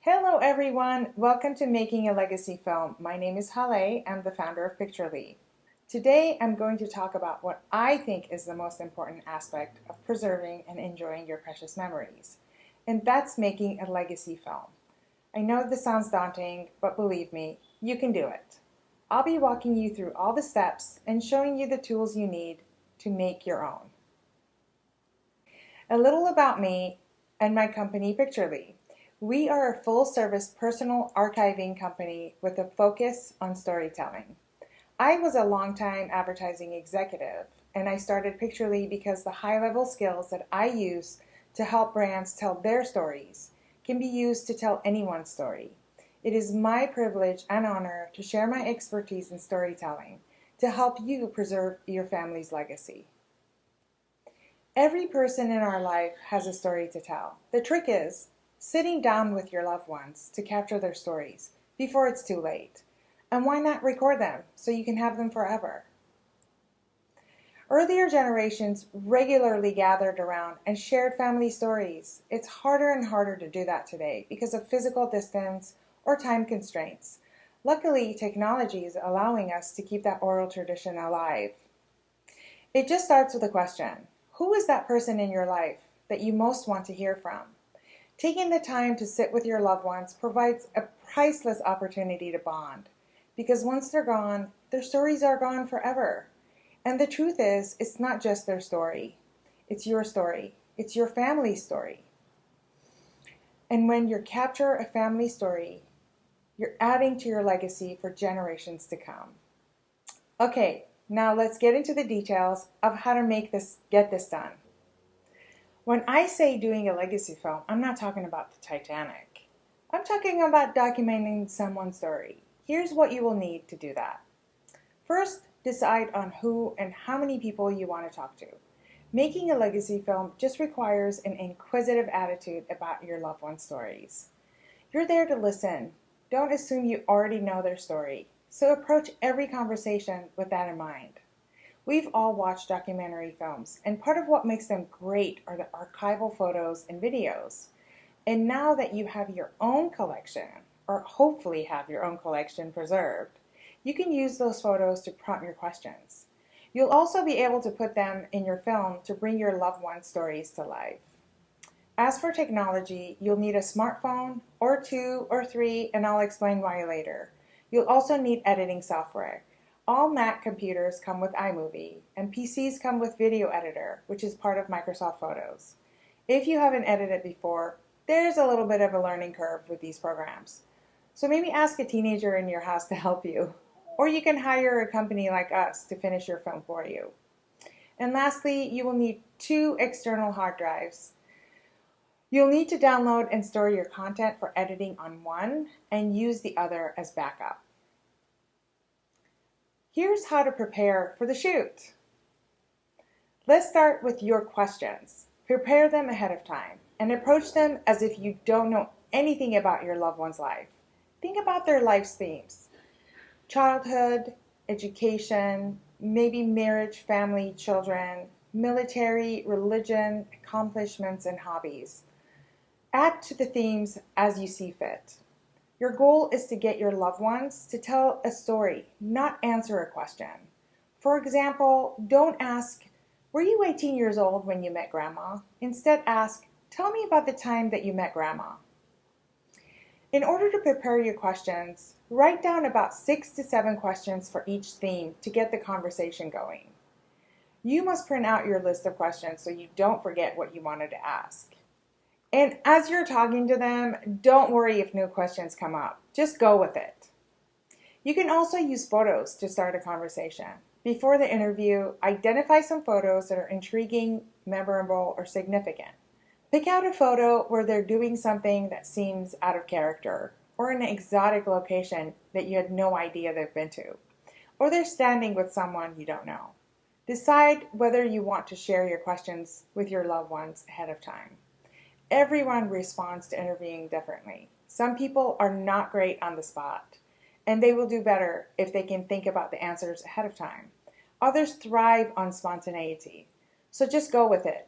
Hello everyone, welcome to Making a Legacy Film. My name is Hale, I'm the founder of Picturely. Today I'm going to talk about what I think is the most important aspect of preserving and enjoying your precious memories, and that's making a legacy film. I know this sounds daunting, but believe me, you can do it. I'll be walking you through all the steps and showing you the tools you need to make your own. A little about me and my company Picturely. We are a full-service personal archiving company with a focus on storytelling. I was a long-time advertising executive, and I started Picturely because the high-level skills that I use to help brands tell their stories can be used to tell anyone's story. It is my privilege and honor to share my expertise in storytelling to help you preserve your family's legacy. Every person in our life has a story to tell. The trick is sitting down with your loved ones to capture their stories before it's too late. And why not record them so you can have them forever? Earlier generations regularly gathered around and shared family stories. It's harder and harder to do that today because of physical distance or time constraints. Luckily, technology is allowing us to keep that oral tradition alive. It just starts with a question. Who is that person in your life that you most want to hear from? Taking the time to sit with your loved ones provides a priceless opportunity to bond, because once they're gone, their stories are gone forever. And the truth is, it's not just their story. It's your story. It's your family's story. And when you capture a family story, you're adding to your legacy for generations to come. Okay, now let's get into the details of how to get this done. When I say doing a legacy film, I'm not talking about the Titanic. I'm talking about documenting someone's story. Here's what you will need to do that. First, decide on who and how many people you want to talk to. Making a legacy film just requires an inquisitive attitude about your loved one's stories. You're there to listen. Don't assume you already know their story. So approach every conversation with that in mind. We've all watched documentary films, and part of what makes them great are the archival photos and videos. And now that you have your own collection, or hopefully have your own collection preserved, you can use those photos to prompt your questions. You'll also be able to put them in your film to bring your loved one's stories to life. As for technology, you'll need a smartphone, or 2 or 3, and I'll explain why later. You'll also need editing software. All Mac computers come with iMovie, and PCs come with Video Editor, which is part of Microsoft Photos. If you haven't edited before, there's a little bit of a learning curve with these programs. So maybe ask a teenager in your house to help you, or you can hire a company like us to finish your film for you. And lastly, you will need 2 external hard drives. You'll need to download and store your content for editing on one and use the other as backup. Here's how to prepare for the shoot. Let's start with your questions. Prepare them ahead of time and approach them as if you don't know anything about your loved one's life. Think about their life's themes: childhood, education, maybe marriage, family, children, military, religion, accomplishments, and hobbies. Add to the themes as you see fit. Your goal is to get your loved ones to tell a story, not answer a question. For example, don't ask, "Were you 18 years old when you met Grandma?" Instead ask, "Tell me about the time that you met Grandma." In order to prepare your questions, write down about 6 to 7 questions for each theme to get the conversation going. You must print out your list of questions so you don't forget what you wanted to ask. And as you're talking to them, don't worry if new questions come up. Just go with it. You can also use photos to start a conversation. Before the interview, identify some photos that are intriguing, memorable, or significant. Pick out a photo where they're doing something that seems out of character, or an exotic location that you had no idea they've been to, or they're standing with someone you don't know. Decide whether you want to share your questions with your loved ones ahead of time. Everyone responds to interviewing differently. Some people are not great on the spot, and they will do better if they can think about the answers ahead of time. Others thrive on spontaneity, so just go with it.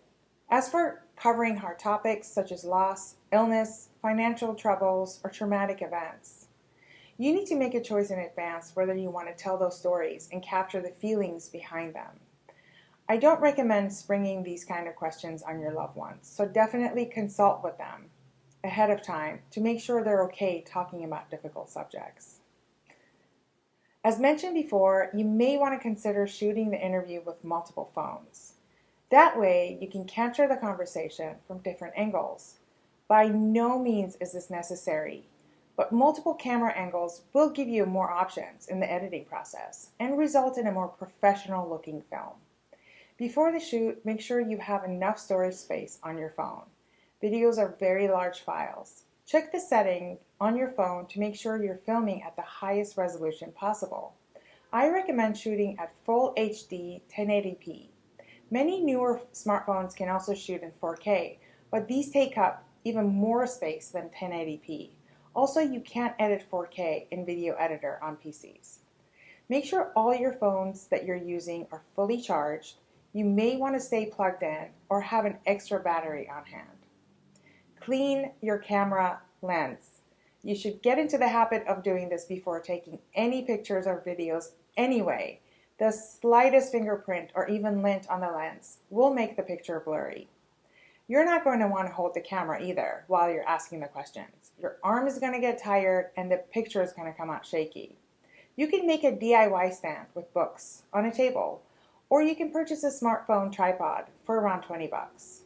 As for covering hard topics such as loss, illness, financial troubles, or traumatic events. You need to make a choice in advance whether you want to tell those stories and capture the feelings behind them. I don't recommend springing these kind of questions on your loved ones, so definitely consult with them ahead of time to make sure they're okay talking about difficult subjects. As mentioned before, you may want to consider shooting the interview with multiple phones. That way, you can capture the conversation from different angles. By no means is this necessary, but multiple camera angles will give you more options in the editing process and result in a more professional looking film. Before the shoot, make sure you have enough storage space on your phone. Videos are very large files. Check the setting on your phone to make sure you're filming at the highest resolution possible. I recommend shooting at full HD 1080p. Many newer smartphones can also shoot in 4K, but these take up even more space than 1080p. Also, you can't edit 4K in Video Editor on PCs. Make sure all your phones that you're using are fully charged. You may want to stay plugged in or have an extra battery on hand. Clean your camera lens. You should get into the habit of doing this before taking any pictures or videos anyway. The slightest fingerprint or even lint on the lens will make the picture blurry. You're not going to want to hold the camera either while you're asking the questions. Your arm is going to get tired and the picture is going to come out shaky. You can make a DIY stand with books on a table, or you can purchase a smartphone tripod for around 20 bucks.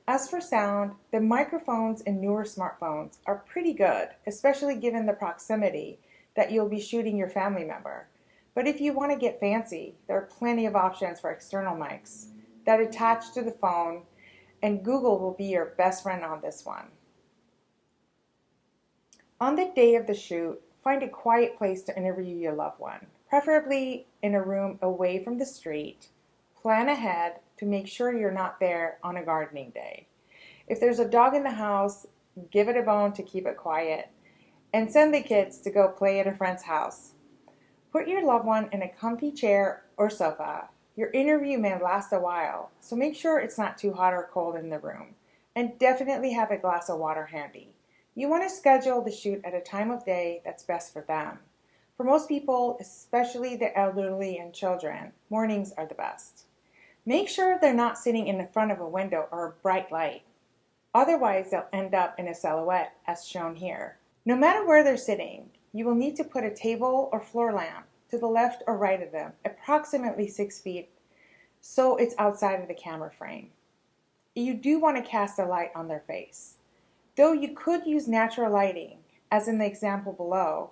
As for sound, the microphones in newer smartphones are pretty good, especially given the proximity that you'll be shooting your family member. But if you want to get fancy, there are plenty of options for external mics that attach to the phone, and Google will be your best friend on this one. On the day of the shoot, find a quiet place to interview your loved one, preferably in a room away from the street. Plan ahead to make sure you're not there on a gardening day. If there's a dog in the house, give it a bone to keep it quiet, and send the kids to go play at a friend's house. Put your loved one in a comfy chair or sofa. Your interview may last a while, so make sure it's not too hot or cold in the room, and definitely have a glass of water handy. You want to schedule the shoot at a time of day that's best for them. For most people, especially the elderly and children, mornings are the best. Make sure they're not sitting in the front of a window or a bright light. Otherwise, they'll end up in a silhouette, as shown here. No matter where they're sitting, you will need to put a table or floor lamp to the left or right of them, approximately 6 feet, so it's outside of the camera frame. You do want to cast a light on their face. Though you could use natural lighting, as in the example below,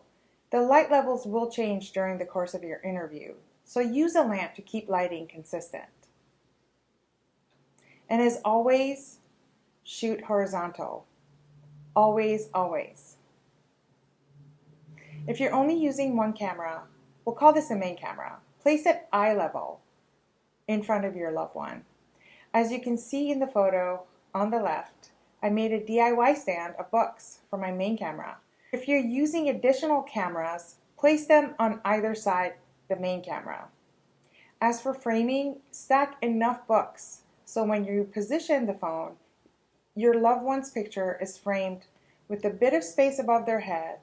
the light levels will change during the course of your interview, so use a lamp to keep lighting consistent. And as always, shoot horizontal. Always, always. If you're only using one camera, we'll call this a main camera. Place it eye level in front of your loved one. As you can see in the photo on the left, I made a DIY stand of books for my main camera. If you're using additional cameras, place them on either side the main camera. As for framing, stack enough books so when you position the phone, your loved one's picture is framed with a bit of space above their head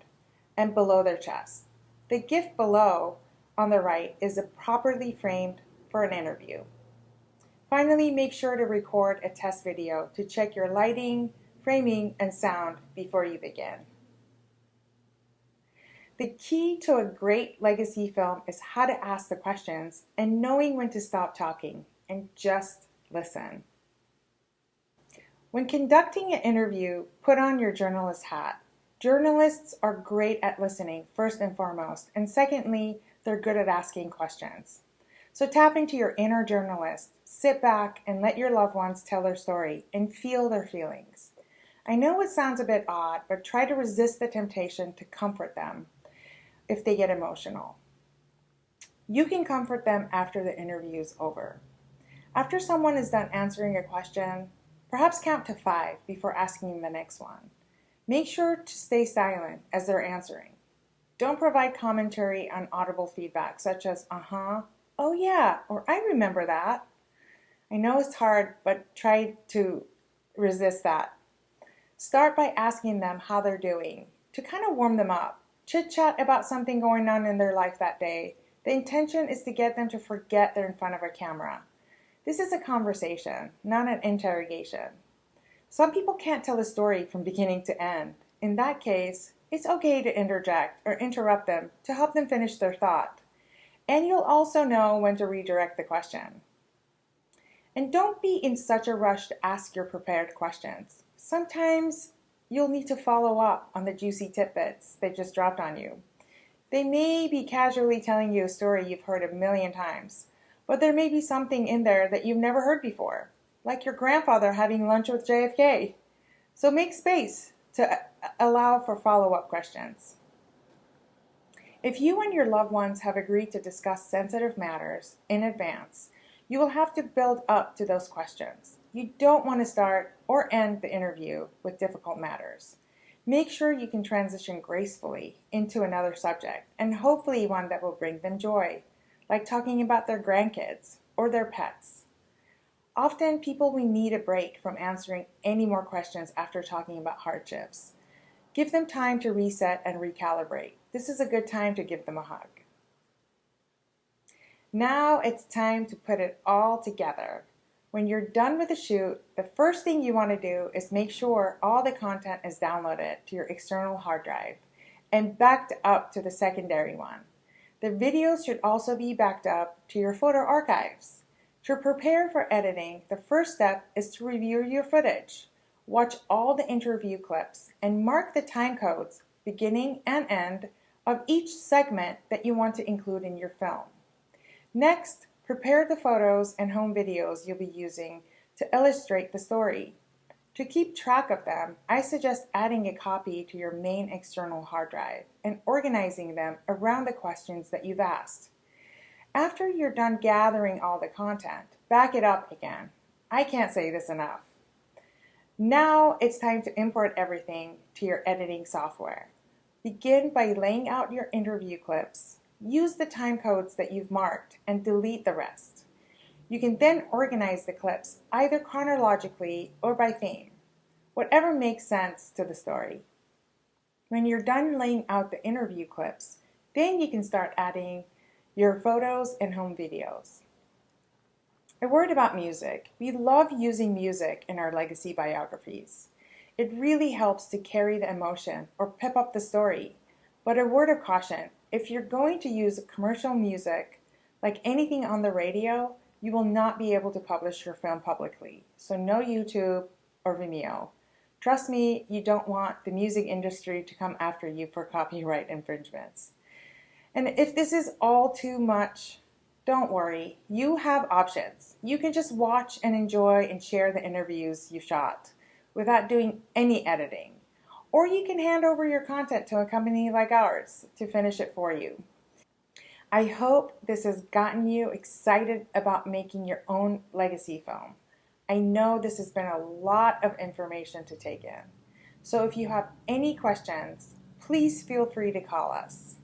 and below their chest. The gift below on the right is properly framed for an interview. Finally, make sure to record a test video to check your lighting, framing, and sound before you begin. The key to a great legacy film is how to ask the questions and knowing when to stop talking and just listen. When conducting an interview, put on your journalist hat. Journalists are great at listening, first and foremost, and secondly, they're good at asking questions. So tap into your inner journalist, sit back, and let your loved ones tell their story and feel their feelings. I know it sounds a bit odd, but try to resist the temptation to comfort them if they get emotional. You can comfort them after the interview is over. After someone is done answering a question, perhaps count to 5 before asking the next one. Make sure to stay silent as they're answering. Don't provide commentary on audible feedback such as, oh yeah, or I remember that. I know it's hard, but try to resist that. Start by asking them how they're doing to kind of warm them up. Chit chat about something going on in their life that day. The intention is to get them to forget they're in front of a camera. This is a conversation, not an interrogation. Some people can't tell a story from beginning to end. In that case, it's okay to interject or interrupt them to help them finish their thought. And you'll also know when to redirect the question. And don't be in such a rush to ask your prepared questions. Sometimes you'll need to follow up on the juicy tidbits they just dropped on you. They may be casually telling you a story you've heard a million times, but there may be something in there that you've never heard before, like your grandfather having lunch with JFK. So make space to allow for follow-up questions. If you and your loved ones have agreed to discuss sensitive matters in advance, you will have to build up to those questions. You don't want to start or end the interview with difficult matters. Make sure you can transition gracefully into another subject, and hopefully one that will bring them joy, like talking about their grandkids or their pets. Often people will need a break from answering any more questions after talking about hardships. Give them time to reset and recalibrate. This is a good time to give them a hug. Now it's time to put it all together. When you're done with the shoot, the first thing you want to do is make sure all the content is downloaded to your external hard drive and backed up to the secondary one. The videos should also be backed up to your photo archives. To prepare for editing, the first step is to review your footage. Watch all the interview clips and mark the time codes, beginning and end, of each segment that you want to include in your film. Next, prepare the photos and home videos you'll be using to illustrate the story. To keep track of them, I suggest adding a copy to your main external hard drive and organizing them around the questions that you've asked. After you're done gathering all the content, back it up again. I can't say this enough. Now it's time to import everything to your editing software. Begin by laying out your interview clips. Use the time codes that you've marked and delete the rest. You can then organize the clips either chronologically or by theme, whatever makes sense to the story. When you're done laying out the interview clips, then you can start adding your photos and home videos. A word about music. We love using music in our legacy biographies. It really helps to carry the emotion or pep up the story. But a word of caution, if you're going to use commercial music, like anything on the radio, you will not be able to publish your film publicly. So no YouTube or Vimeo. Trust me, you don't want the music industry to come after you for copyright infringements. And if this is all too much, don't worry, you have options. You can just watch and enjoy and share the interviews you shot without doing any editing. Or you can hand over your content to a company like ours to finish it for you. I hope this has gotten you excited about making your own legacy film. I know this has been a lot of information to take in. So if you have any questions, please feel free to call us.